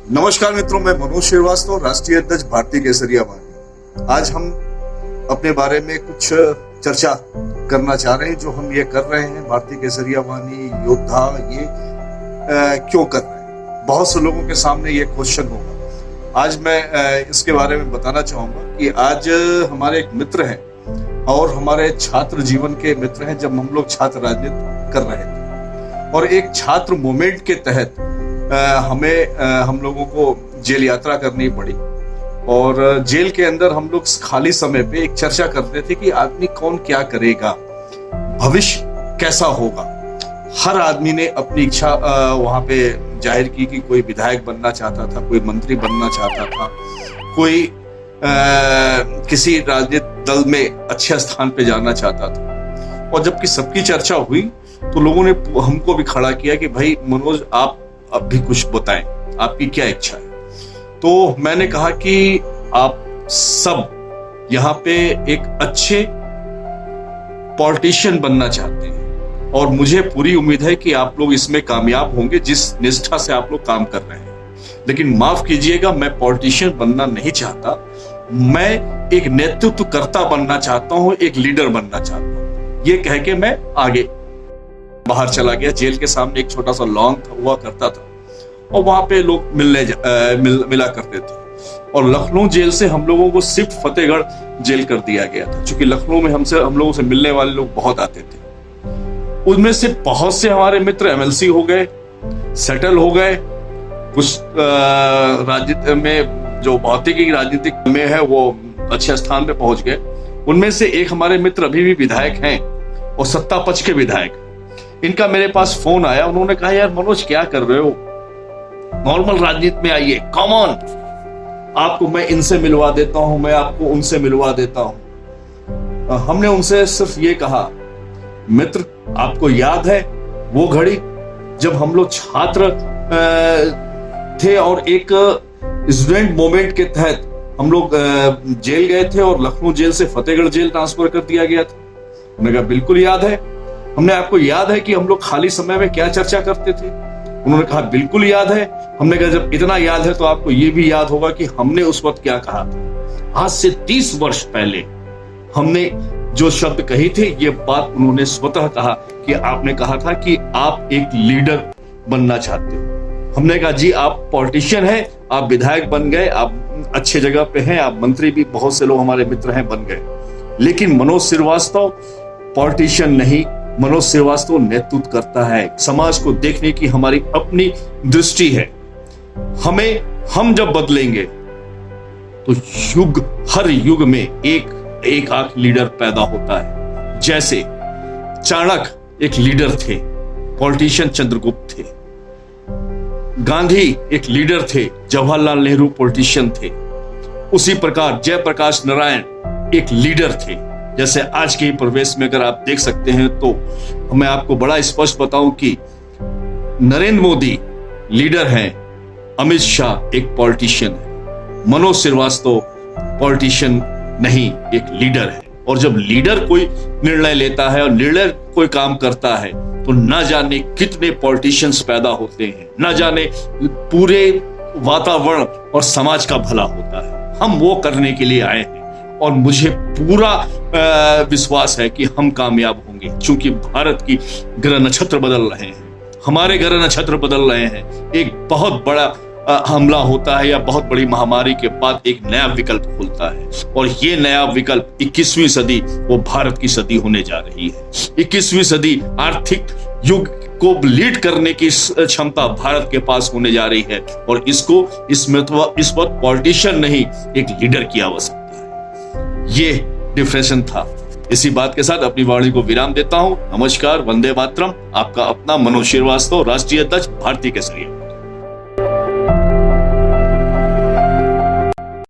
नमस्कार मित्रों, मैं मनोज श्रीवास्तव, राष्ट्रीय अध्यक्ष भारतीय केसरिया वाहिनी। आज हम अपने बारे में कुछ चर्चा करना चाह रहे हैं। जो हम ये कर रहे हैं, भारतीय केसरिया वाहिनी योद्धा ये क्यों कर रहे हैं? बहुत से लोगों के सामने ये क्वेश्चन होगा। आज मैं इसके बारे में बताना चाहूंगा कि आज हमारे एक मित्र हैं और हमारे छात्र जीवन के मित्र हैं। जब हम लोग छात्र राजनीति कर रहे थे और एक छात्र मूवमेंट के तहत हम लोगों को जेल यात्रा करनी पड़ी और जेल के अंदर हम लोग खाली समय पे एक चर्चा करते थे कि आदमी कौन क्या करेगा, भविष्य कैसा होगा। हर आदमी ने अपनी इच्छा वहां पे जाहिर की कि कोई विधायक बनना चाहता था, कोई मंत्री बनना चाहता था, कोई किसी राजनीतिक दल में अच्छे स्थान पे जाना चाहता था। और जबकि सबकी चर्चा हुई तो लोगों ने हमको भी खड़ा किया कि भाई मनोज, आप अब भी कुछ बताएं, आपकी क्या इच्छा है। तो मैंने कहा कि आप सब यहाँ पे एक अच्छे पॉलिटिशियन बनना चाहते हैं और मुझे पूरी उम्मीद है कि आप लोग इसमें कामयाब होंगे जिस निष्ठा से आप लोग काम कर रहे हैं। लेकिन माफ कीजिएगा, मैं पॉलिटिशियन बनना नहीं चाहता। मैं एक नेतृत्वकर्ता बनना चाहता हूं, एक लीडर बनना चाहता हूं। ये कह के मैं आगे बाहर चला गया। जेल के सामने एक छोटा सा लॉन हुआ करता था और वहां पे लोग मिला करते थे। और लखनऊ जेल से हम लोगों को सिर्फ फतेहगढ़ जेल कर दिया गया था, क्योंकि लखनऊ में हम लोगों से मिलने वाले लोग बहुत आते थे। उनमें से बहुत से हमारे मित्र एमएलसी हो गए, सेटल हो गए। कुछ राजनीति में जो भौतिकी राजनीतिक में है वो अच्छे स्थान पे पहुंच गए। उनमें से एक हमारे मित्र अभी भी विधायक हैं और सत्ता पक्ष के विधायक। इनका मेरे पास फोन आया, उन्होंने कहा यार मनोज, क्या कर रहे हो, नॉर्मल राजनीति में आइए, कम ऑन, आपको मैं इनसे मिलवा देता हूं, मैं आपको उनसे मिलवा देता हूं। हमने उनसे सिर्फ ये कहा, मित्र आपको याद है वो घड़ी जब हम लोग छात्र थे और एक स्टूडेंट मूवमेंट के तहत हम लोग जेल गए थे और लखनऊ जेल से फतेहगढ़ जेल ट्रांसफर कर दिया गया था? उन्होंने कहा बिल्कुल याद है। हमने आपको याद है कि हम लोग खाली समय में क्या चर्चा करते थे? उन्होंने कहा बिल्कुल याद है। हमने कहा जब इतना याद है तो आपको यह भी याद होगा कि हमने उस वक्त क्या कहा था। आज से 30 वर्ष पहले हमने जो शब्द कही थे, ये बात उन्होंने स्वतः कहा कि आपने कहा था कि आप एक लीडर बनना चाहते हो। हमने कहा जी, आप पॉलिटिशियन हैं, आप विधायक बन गए, आप अच्छे जगह पे हैं, आप मंत्री भी, बहुत से लोग हमारे मित्र हैं, बन गए। लेकिन मनोज श्रीवास्तव पॉलिटिशियन नहीं, मनोज श्रीवास्तव नेतृत्व करता है। समाज को देखने की हमारी अपनी दृष्टि है। हम जब बदलेंगे तो हर युग में एक आख लीडर पैदा होता है। जैसे चाणक्य एक लीडर थे, पॉलिटिशियन चंद्रगुप्त थे। गांधी एक लीडर थे, जवाहरलाल नेहरू पॉलिटिशियन थे। उसी प्रकार जयप्रकाश नारायण एक लीडर थे। जैसे आज के प्रवेश में अगर आप देख सकते हैं तो मैं आपको बड़ा स्पष्ट बताऊं कि नरेंद्र मोदी लीडर हैं, अमित शाह एक पॉलिटिशियन है, मनोज श्रीवास्तव पॉलिटिशियन नहीं, एक लीडर है। और जब लीडर कोई निर्णय लेता है और लीडर कोई काम करता है तो ना जाने कितने पॉलिटिशियंस पैदा होते हैं, ना जाने पूरे वातावरण और समाज का भला होता है। हम वो करने के लिए आए हैं और मुझे पूरा विश्वास है कि हम कामयाब होंगे, क्योंकि भारत की ग्रह नक्षत्र बदल रहे हैं, हमारे ग्रह नक्षत्र बदल रहे हैं। एक बहुत बड़ा हमला होता है या बहुत बड़ी महामारी के बाद एक नया विकल्प खुलता है और ये नया विकल्प 21वीं सदी वो भारत की सदी होने जा रही है। 21वीं सदी आर्थिक युग को लीड करने की क्षमता भारत के पास होने जा रही है और इस वक्त पॉलिटिशियन नहीं, एक लीडर की आवश्यकता। ये डिफरेंशन था। इसी बात के साथ अपनी वाणी को विराम देता हूं। नमस्कार, वंदे मातरम। आपका अपना मनोज श्रीवास्तव, राष्ट्रीय अध्यक्ष, भारतीय केसरिया।